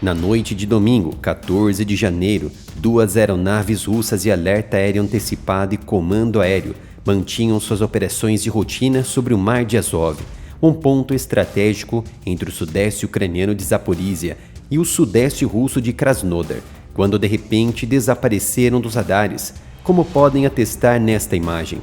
Na noite de domingo, 14 de janeiro, duas aeronaves russas de alerta aéreo antecipado e comando aéreo mantinham suas operações de rotina sobre o Mar de Azov, um ponto estratégico entre o sudeste ucraniano de Zaporizhia e o sudeste russo de Krasnodar, quando de repente desapareceram dos radares, como podem atestar nesta imagem.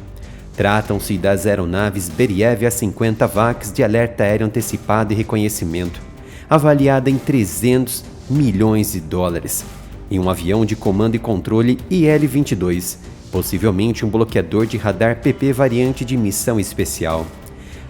Tratam-se das aeronaves Beriev A-50 VAX de alerta aéreo antecipado e reconhecimento, avaliada em 300 milhões de dólares, e um avião de comando e controle IL-22, possivelmente um bloqueador de radar PP variante de missão especial.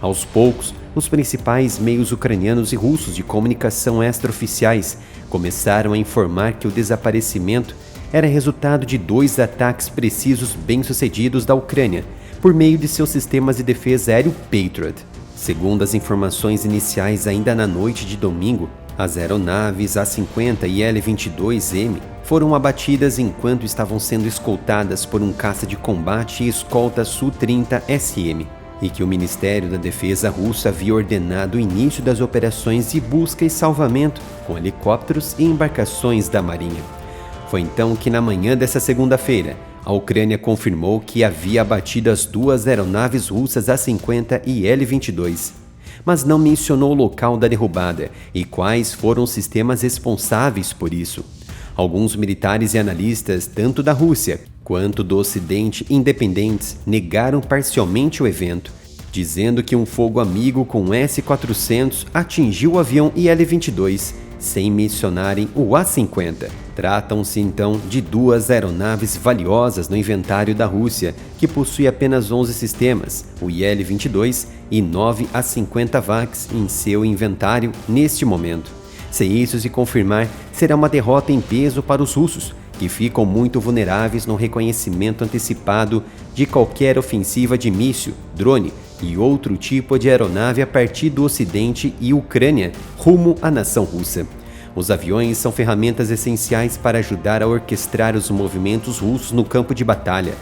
Aos poucos, os principais meios ucranianos e russos de comunicação extraoficiais começaram a informar que o desaparecimento era resultado de 2 ataques precisos bem-sucedidos da Ucrânia por meio de seus sistemas de defesa aéreo Patriot. Segundo as informações iniciais, ainda na noite de domingo, as aeronaves A-50 e L-22M foram abatidas enquanto estavam sendo escoltadas por um caça de combate e escolta Su-30SM, e que o Ministério da Defesa russo havia ordenado o início das operações de busca e salvamento com helicópteros e embarcações da Marinha. Foi então que, na manhã dessa segunda-feira, a Ucrânia confirmou que havia abatido as 2 aeronaves russas A-50 e L-22, mas não mencionou o local da derrubada e quais foram os sistemas responsáveis por isso. Alguns militares e analistas, tanto da Rússia quanto do Ocidente independentes, negaram parcialmente o evento, dizendo que um fogo amigo com S-400 atingiu o avião IL-22, sem mencionarem o A-50. Tratam-se então de 2 aeronaves valiosas no inventário da Rússia, que possui apenas 11 sistemas, o IL-22 e 9 A-50 VAX em seu inventário neste momento. Se isso se confirmar, será uma derrota em peso para os russos, que ficam muito vulneráveis no reconhecimento antecipado de qualquer ofensiva de míssil, drone e outro tipo de aeronave a partir do Ocidente e Ucrânia rumo à nação russa. Os aviões são ferramentas essenciais para ajudar a orquestrar os movimentos russos no campo de batalha.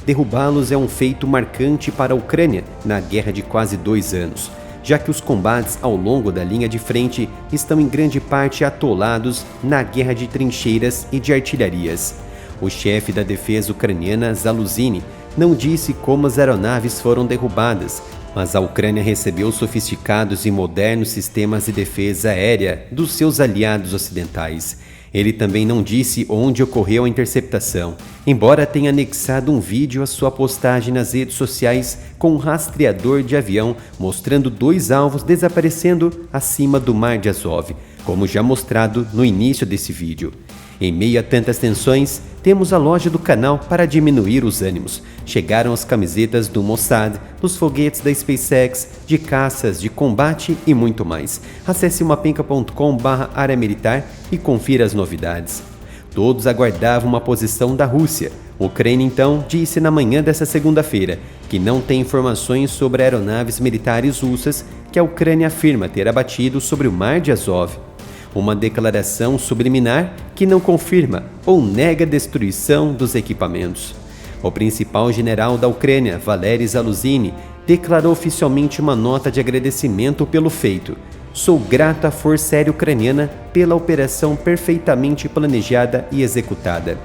Derrubá-los é um feito marcante para a Ucrânia na guerra de quase 2 anos, já que os combates ao longo da linha de frente estão em grande parte atolados na guerra de trincheiras e de artilharias. O chefe da defesa ucraniana, Zaluzhny, não disse como as aeronaves foram derrubadas, mas a Ucrânia recebeu sofisticados e modernos sistemas de defesa aérea dos seus aliados ocidentais. Ele também não disse onde ocorreu a interceptação, embora tenha anexado um vídeo à sua postagem nas redes sociais com um rastreador de avião mostrando 2 alvos desaparecendo acima do Mar de Azov, como já mostrado no início desse vídeo. Em meio a tantas tensões, temos a loja do canal para diminuir os ânimos. Chegaram as camisetas do Mossad, dos foguetes da SpaceX, de caças, de combate e muito mais. Acesse mapenca.com/área militar e confira as novidades. Todos aguardavam uma posição da Rússia. A Ucrânia então disse na manhã dessa segunda-feira que não tem informações sobre aeronaves militares russas que a Ucrânia afirma ter abatido sobre o Mar de Azov. Uma declaração subliminar que não confirma ou nega a destruição dos equipamentos. O principal general da Ucrânia, Valery Zaluzhny, declarou oficialmente uma nota de agradecimento pelo feito. Sou grato à Força Aérea Ucraniana pela operação perfeitamente planejada e executada.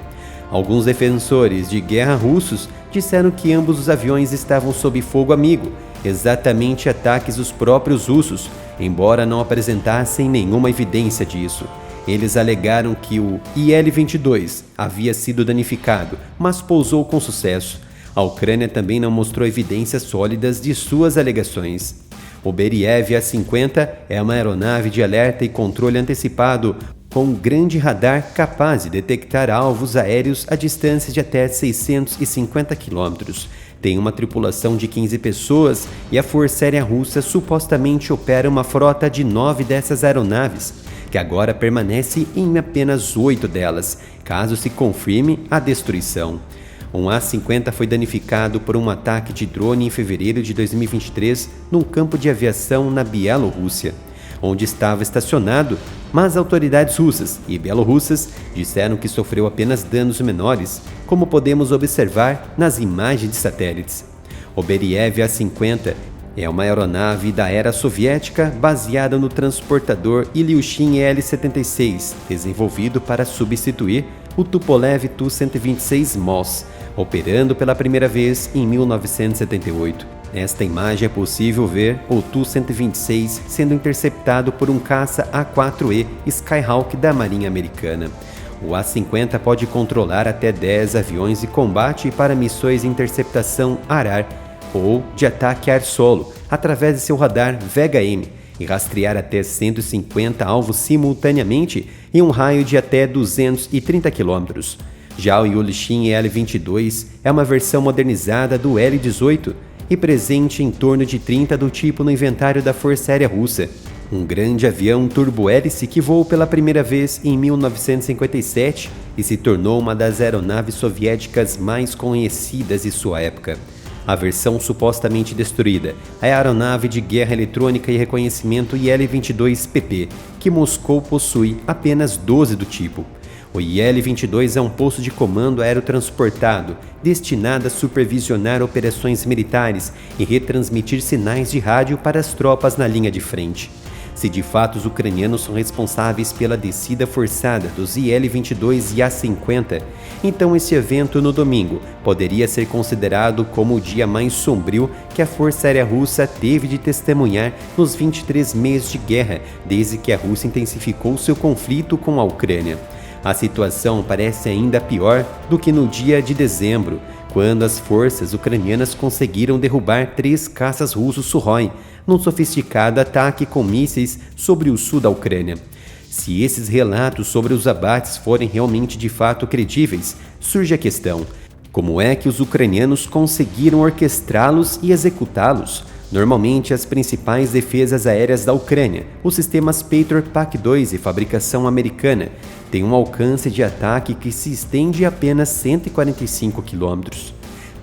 Alguns defensores de guerra russos disseram que ambos os aviões estavam sob fogo amigo, exatamente ataques dos próprios russos, embora não apresentassem nenhuma evidência disso. Eles alegaram que o IL-22 havia sido danificado, mas pousou com sucesso. A Ucrânia também não mostrou evidências sólidas de suas alegações. O Beriev A-50 é uma aeronave de alerta e controle antecipado com um grande radar capaz de detectar alvos aéreos a distâncias de até 650 km. Tem uma tripulação de 15 pessoas e a Força Aérea Russa supostamente opera uma frota de 9 dessas aeronaves, que agora permanece em apenas 8 delas, caso se confirme a destruição. Um A-50 foi danificado por um ataque de drone em fevereiro de 2023 num campo de aviação na Bielorrússia, onde estava estacionado, mas autoridades russas e bielorrussas disseram que sofreu apenas danos menores, como podemos observar nas imagens de satélites. O Beriev A-50 É uma aeronave da era soviética baseada no transportador Ilyushin Il-76, desenvolvido para substituir o Tupolev Tu-126 MOS, operando pela primeira vez em 1978. Nesta imagem é possível ver o Tu-126 sendo interceptado por um caça A-4E Skyhawk da Marinha Americana. O A-50 pode controlar até 10 aviões de combate para missões de interceptação ar-ar ou de ataque ar-solo, através de seu radar Vega-M, e rastrear até 150 alvos simultaneamente em um raio de até 230 km. Já o Ilyushin Il-22 é uma versão modernizada do L-18 e presente em torno de 30 do tipo no inventário da Força Aérea Russa. Um grande avião turbohélice que voou pela primeira vez em 1957 e se tornou uma das aeronaves soviéticas mais conhecidas de sua época. A versão supostamente destruída é a aeronave de guerra eletrônica e reconhecimento IL-22PP, que Moscou possui apenas 12 do tipo. O IL-22 é um posto de comando aerotransportado, destinado a supervisionar operações militares e retransmitir sinais de rádio para as tropas na linha de frente. Se de fato os ucranianos são responsáveis pela descida forçada dos IL-22 e A-50, então esse evento no domingo poderia ser considerado como o dia mais sombrio que a Força Aérea Russa teve de testemunhar nos 23 meses de guerra, desde que a Rússia intensificou seu conflito com a Ucrânia. A situação parece ainda pior do que no dia de dezembro, quando as forças ucranianas conseguiram derrubar 3 caças russos Sukhoi, num sofisticado ataque com mísseis sobre o sul da Ucrânia. Se esses relatos sobre os abates forem realmente de fato credíveis, surge a questão: como é que os ucranianos conseguiram orquestrá-los e executá-los? Normalmente, as principais defesas aéreas da Ucrânia, os sistemas Patriot PAC-2 de fabricação americana, têm um alcance de ataque que se estende a apenas 145 km.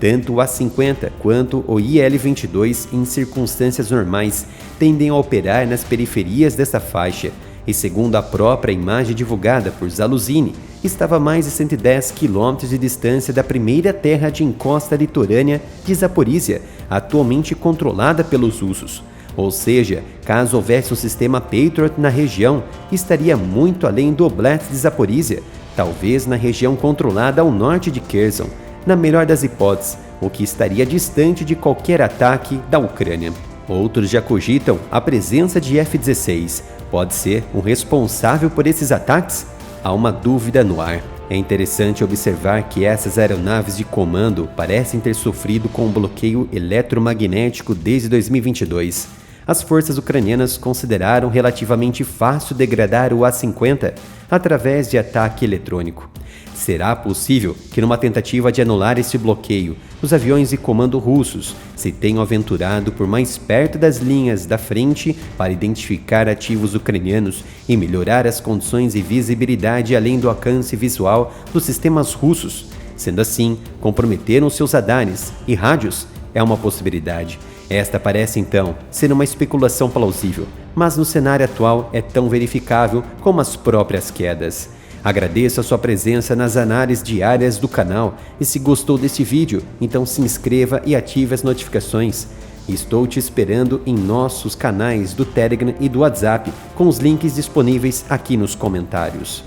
Tanto o A-50 quanto o IL-22, em circunstâncias normais, tendem a operar nas periferias dessa faixa, e segundo a própria imagem divulgada por Zaluzny, estava a mais de 110 km de distância da primeira terra de encosta litorânea de Zaporizhia, atualmente controlada pelos russos. Ou seja, caso houvesse um sistema Patriot na região, estaria muito além do Oblast de Zaporizhia, talvez na região controlada ao norte de Kherson, na melhor das hipóteses, o que estaria distante de qualquer ataque da Ucrânia. Outros já cogitam a presença de F-16. Pode ser um responsável por esses ataques? Há uma dúvida no ar. É interessante observar que essas aeronaves de comando parecem ter sofrido com um bloqueio eletromagnético desde 2022. As forças ucranianas consideraram relativamente fácil degradar o A-50 através de ataque eletrônico. Será possível que, numa tentativa de anular esse bloqueio, os aviões de comando russos se tenham aventurado por mais perto das linhas da frente para identificar ativos ucranianos e melhorar as condições de visibilidade além do alcance visual dos sistemas russos? Sendo assim, comprometeram seus radares e rádios? É uma possibilidade. Esta parece, então, ser uma especulação plausível, mas no cenário atual é tão verificável como as próprias quedas. Agradeço a sua presença nas análises diárias do canal e se gostou deste vídeo, então se inscreva e ative as notificações. Estou te esperando em nossos canais do Telegram e do WhatsApp, com os links disponíveis aqui nos comentários.